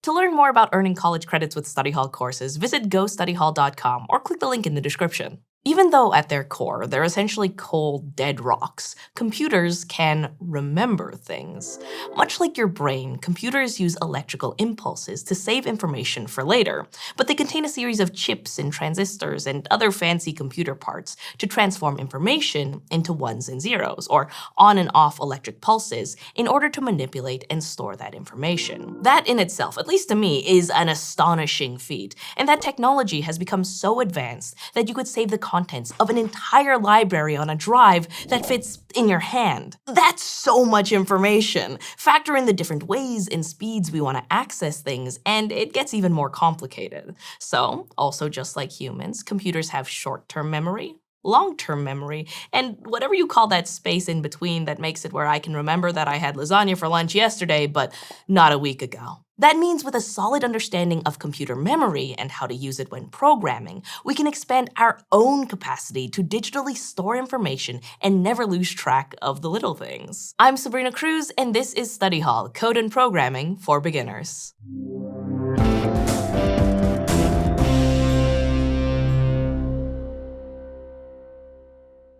To learn more about earning college credits with study hall courses, visit gostudyhall.com or click the link in the description. Even though at their core, they're essentially cold, dead rocks, computers can remember things. Much like your brain, computers use electrical impulses to save information for later, but they contain a series of chips and transistors and other fancy computer parts to transform information into ones and zeros, or on and off electric pulses, in order to manipulate and store that information. That in itself, at least to me, is an astonishing feat, and that technology has become so advanced that you could save the contents of an entire library on a drive that fits in your hand. That's so much information. Factor in the different ways and speeds we want to access things, and it gets even more complicated. So, also just like humans, computers have short-term memory, long-term memory, and whatever you call that space in between that makes it where I can remember that I had lasagna for lunch yesterday, but not a week ago. That means with a solid understanding of computer memory and how to use it when programming, we can expand our own capacity to digitally store information and never lose track of the little things. I'm Sabrina Cruz, and this is Study Hall, Code and Programming for Beginners.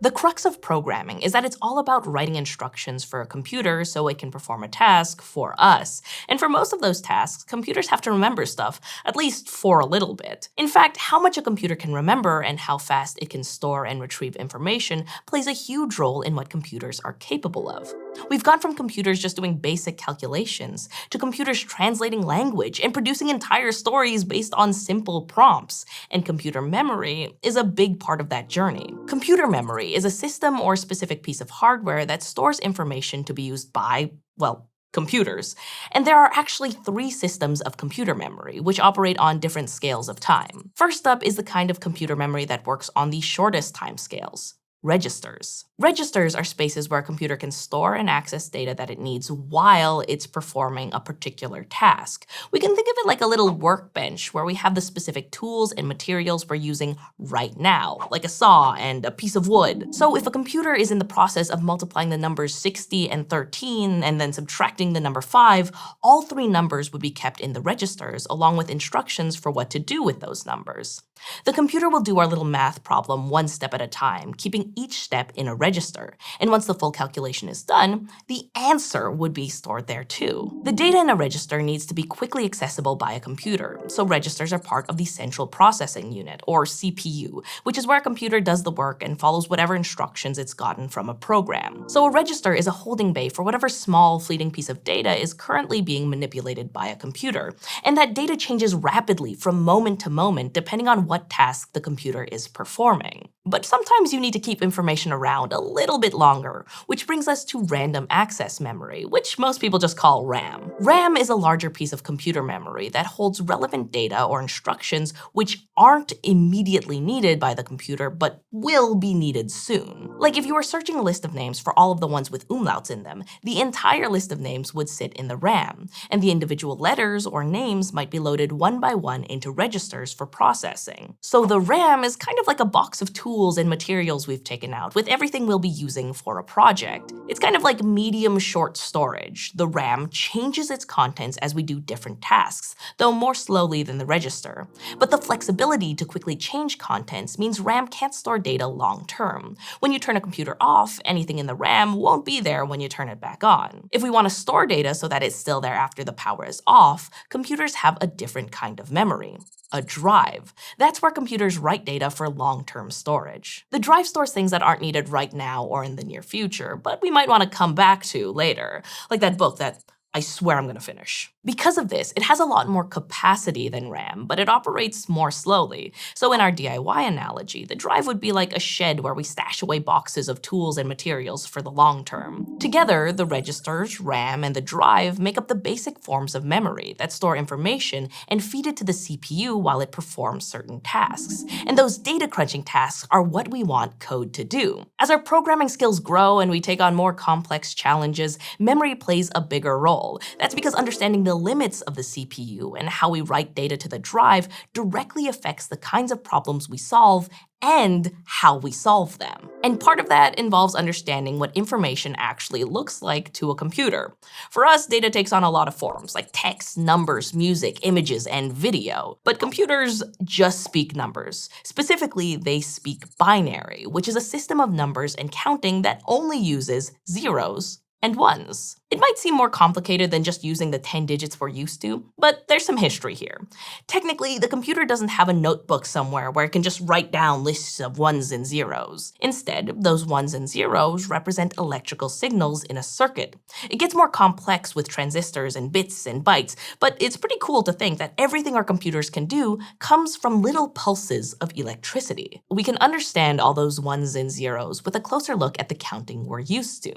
The crux of programming is that it's all about writing instructions for a computer so it can perform a task for us. And for most of those tasks, computers have to remember stuff, at least for a little bit. In fact, how much a computer can remember and how fast it can store and retrieve information plays a huge role in what computers are capable of. We've gone from computers just doing basic calculations to computers translating language and producing entire stories based on simple prompts. And computer memory is a big part of that journey. Computer memory is a system or specific piece of hardware that stores information to be used by, well, computers. And there are actually 3 systems of computer memory, which operate on different scales of time. First up is the kind of computer memory that works on the shortest time scales: registers. Registers are spaces where a computer can store and access data that it needs while it's performing a particular task. We can think of it like a little workbench where we have the specific tools and materials we're using right now, like a saw and a piece of wood. So if a computer is in the process of multiplying the numbers 60 and 13 and then subtracting the number 5, all 3 numbers would be kept in the registers along with instructions for what to do with those numbers. The computer will do our little math problem one step at a time, keeping each step in a register, and once the full calculation is done, the answer would be stored there too. The data in a register needs to be quickly accessible by a computer, so registers are part of the central processing unit, or CPU, which is where a computer does the work and follows whatever instructions it's gotten from a program. So a register is a holding bay for whatever small, fleeting piece of data is currently being manipulated by a computer, and that data changes rapidly from moment to moment depending on what task the computer is performing. But sometimes you need to keep information around a little bit longer, which brings us to random access memory, which most people just call RAM. RAM is a larger piece of computer memory that holds relevant data or instructions which aren't immediately needed by the computer but will be needed soon. Like if you were searching a list of names for all of the ones with umlauts in them, the entire list of names would sit in the RAM, and the individual letters or names might be loaded one by one into registers for processing. So the RAM is kind of like a box of tools and materials we've taken out, with everything we'll be using for a project. It's kind of like medium-short storage. The RAM changes its contents as we do different tasks, though more slowly than the register. But the flexibility to quickly change contents means RAM can't store data long-term. When you turn a computer off, anything in the RAM won't be there when you turn it back on. If we want to store data so that it's still there after the power is off, computers have a different kind of memory: a drive. That's where computers write data for long-term storage. The drive stores things that aren't needed right now or in the near future, but we might want to come back to later, like that book that I swear I'm going to finish. Because of this, it has a lot more capacity than RAM, but it operates more slowly. So in our DIY analogy, the drive would be like a shed where we stash away boxes of tools and materials for the long term. Together, the registers, RAM, and the drive make up the basic forms of memory that store information and feed it to the CPU while it performs certain tasks. And those data crunching tasks are what we want code to do. As our programming skills grow and we take on more complex challenges, memory plays a bigger role. powerful. That's because understanding the limits of the CPU and how we write data to the drive directly affects the kinds of problems we solve and how we solve them. And part of that involves understanding what information actually looks like to a computer. For us, data takes on a lot of forms, like text, numbers, music, images, and video. But computers just speak numbers. Specifically, they speak binary, which is a system of numbers and counting that only uses zeros and ones. It might seem more complicated than just using the 10 digits we're used to, but there's some history here. Technically, the computer doesn't have a notebook somewhere where it can just write down lists of ones and zeros. Instead, those ones and zeros represent electrical signals in a circuit. It gets more complex with transistors and bits and bytes, but it's pretty cool to think that everything our computers can do comes from little pulses of electricity. We can understand all those ones and zeros with a closer look at the counting we're used to.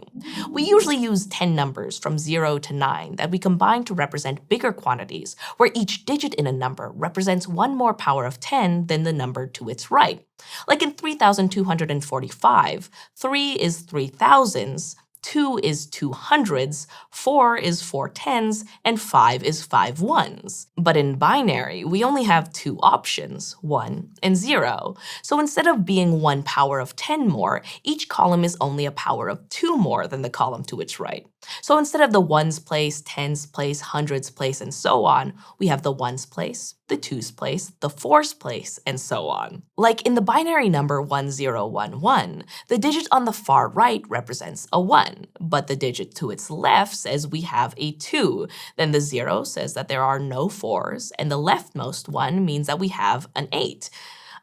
We usually use 10 numbers from 0 to 9 that we combine to represent bigger quantities, where each digit in a number represents one more power of 10 than the number to its right. Like in 3245, 3 is 3 thousands, 2 is 2 hundreds, 4 is 4 tens, and 5 is 5 ones. But in binary, we only have two options, 1 and 0. So instead of being one power of 10 more, each column is only a power of 2 more than the column to its right. So instead of the ones place, tens place, hundreds place, and so on, we have the ones place, the twos place, the fours place, and so on. Like in the binary number 1011, the digit on the far right represents a 1, but the digit to its left says we have a 2. Then the 0 says that there are no 4s, and the leftmost one means that we have an 8.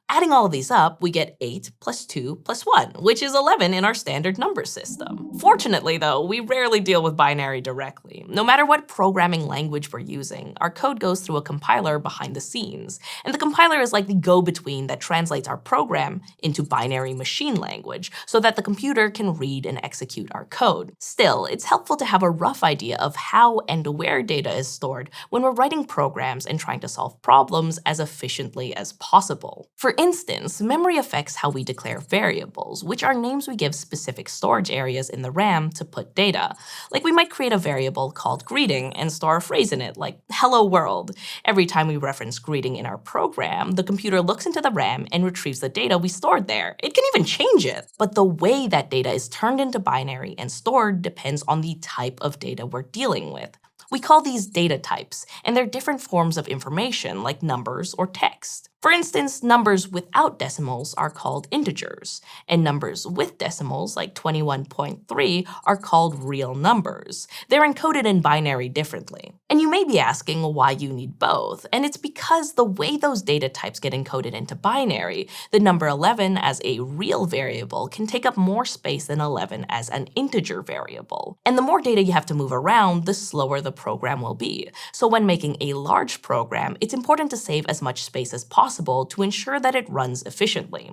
Adding all of these up, we get 8 plus 2 plus 1, which is 11 in our standard number system. Fortunately, though, we rarely deal with binary directly. No matter what programming language we're using, our code goes through a compiler behind the scenes. And the compiler is like the go-between that translates our program into binary machine language so that the computer can read and execute our code. Still, it's helpful to have a rough idea of how and where data is stored when we're writing programs and trying to solve problems as efficiently as possible. For instance, memory affects how we declare variables, which are names we give specific storage areas in the RAM to put data. Like we might create a variable called greeting and store a phrase in it, like hello world. Every time we reference greeting in our program, the computer looks into the RAM and retrieves the data we stored there. It can even change it. But the way that data is turned into binary and stored depends on the type of data we're dealing with. We call these data types, and they're different forms of information like numbers or text. For instance, numbers without decimals are called integers, and numbers with decimals, like 21.3, are called real numbers. They're encoded in binary differently. And you may be asking why you need both, and it's because the way those data types get encoded into binary, the number 11 as a real variable can take up more space than 11 as an integer variable. And the more data you have to move around, the slower the program will be. So when making a large program, it's important to save as much space as possible to ensure that it runs efficiently.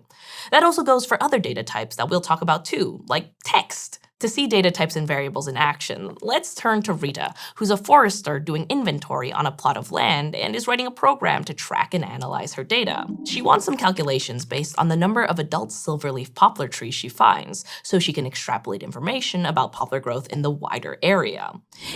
That also goes for other data types that we'll talk about too, like text. To see data types and variables in action, let's turn to Rita, who's a forester doing inventory on a plot of land and is writing a program to track and analyze her data. She wants some calculations based on the number of adult silverleaf poplar trees she finds, so she can extrapolate information about poplar growth in the wider area.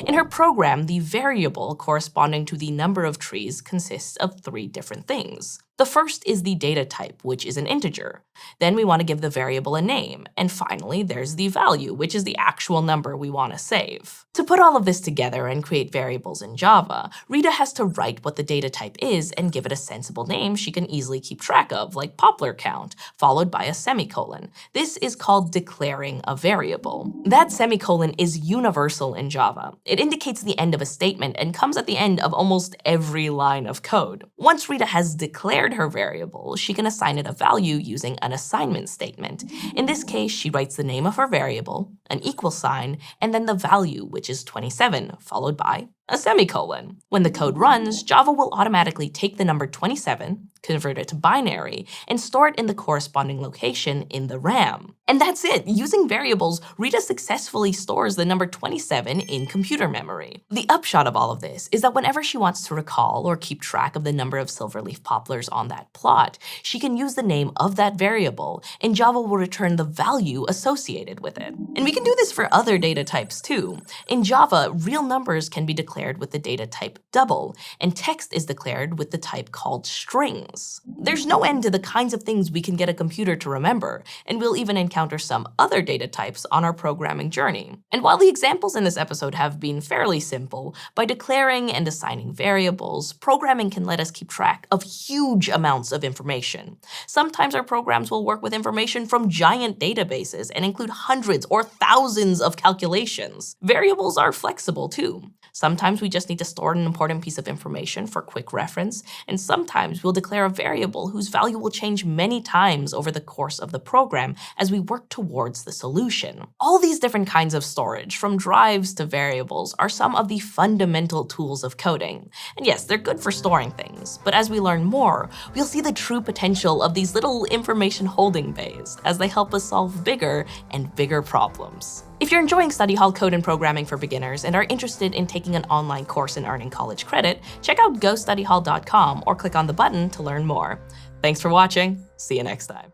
In her program, the variable corresponding to the number of trees consists of 3 different things. The first is the data type, which is an integer. Then we want to give the variable a name. And finally, there's the value, which is the actual number we want to save. To put all of this together and create variables in Java, Rita has to write what the data type is and give it a sensible name she can easily keep track of, like poplar count, followed by a semicolon. This is called declaring a variable. That semicolon is universal in Java. It indicates the end of a statement and comes at the end of almost every line of code. Once Rita has declared her variable, she can assign it a value using an assignment statement. In this case, she writes the name of her variable, an equal sign, and then the value, which is 27, followed by a semicolon. When the code runs, Java will automatically take the number 27, convert it to binary, and store it in the corresponding location in the RAM. And that's it! Using variables, Rita successfully stores the number 27 in computer memory. The upshot of all of this is that whenever she wants to recall or keep track of the number of silverleaf poplars on that plot, she can use the name of that variable, and Java will return the value associated with it. And we can do this for other data types too. In Java, real numbers can be declared with the data type double, and text is declared with the type called strings. There's no end to the kinds of things we can get a computer to remember, and we'll even encounter some other data types on our programming journey. And while the examples in this episode have been fairly simple, by declaring and assigning variables, programming can let us keep track of huge amounts of information. Sometimes our programs will work with information from giant databases and include hundreds or thousands of calculations. Variables are flexible too. Sometimes we just need to store an important piece of information for quick reference, and sometimes we'll declare a variable whose value will change many times over the course of the program as we work towards the solution. All these different kinds of storage, from drives to variables, are some of the fundamental tools of coding. And yes, they're good for storing things, but as we learn more, we'll see the true potential of these little information holding bays as they help us solve bigger and bigger problems. If you're enjoying Study Hall Code and Programming for Beginners and are interested in taking an online course and earning college credit, check out GoStudyHall.com or click on the button to learn more. Thanks for watching. See you next time.